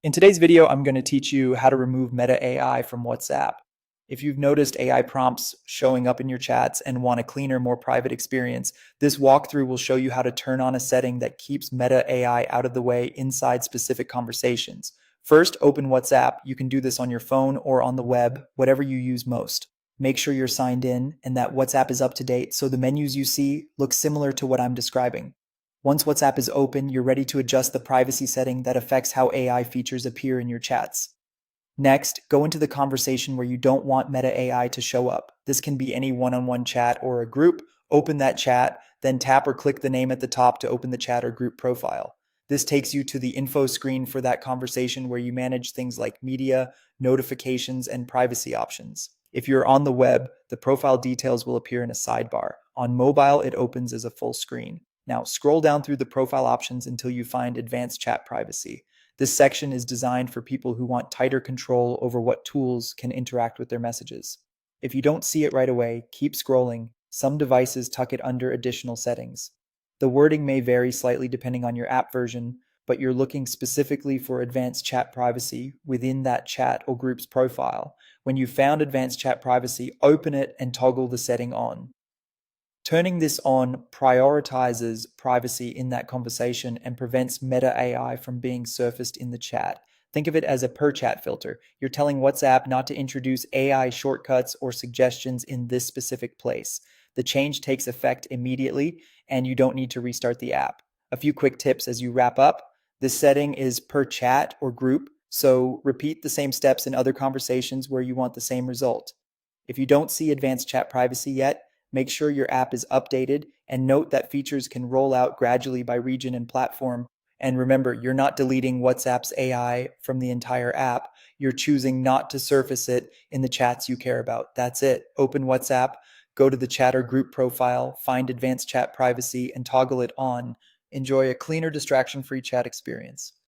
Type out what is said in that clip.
In today's video, I'm going to teach you how to remove Meta AI from WhatsApp. If you've noticed AI prompts showing up in your chats and want a cleaner, more private experience, this walkthrough will show you how to turn on a setting that keeps Meta AI out of the way inside specific conversations. First, open WhatsApp. You can do this on your phone or on the web, whatever you use most. Make sure you're signed in and that WhatsApp is up to date so the menus you see look similar to what I'm describing. Once WhatsApp is open, you're ready to adjust the privacy setting that affects how AI features appear in your chats. Next, go into the conversation where you don't want Meta AI to show up. This can be any one-on-one chat or a group. Open that chat, then tap or click the name at the top to open the chat or group profile. This takes you to the info screen for that conversation where you manage things like media, notifications, and privacy options. If you're on the web, the profile details will appear in a sidebar. On mobile, it opens as a full screen. Now, scroll down through the profile options until you find Advanced Chat Privacy. This section is designed for people who want tighter control over what tools can interact with their messages. If you don't see it right away, keep scrolling. Some devices tuck it under additional settings. The wording may vary slightly depending on your app version, but you're looking specifically for Advanced Chat Privacy within that chat or group's profile. When you've found Advanced Chat Privacy, open it and toggle the setting on. Turning this on prioritizes privacy in that conversation and prevents Meta AI from being surfaced in the chat. Think of it as a per chat filter. You're telling WhatsApp not to introduce AI shortcuts or suggestions in this specific place. The change takes effect immediately, and you don't need to restart the app. A few quick tips as you wrap up. This setting is per chat or group, so repeat the same steps in other conversations where you want the same result. If you don't see Advanced Chat Privacy yet, make sure your app is updated and note that features can roll out gradually by region and platform. And remember, you're not deleting WhatsApp's AI from the entire app. You're choosing not to surface it in the chats you care about. That's it. Open WhatsApp, go to the chat or group profile, find Advanced Chat Privacy, and toggle it on. Enjoy a cleaner, distraction free chat experience.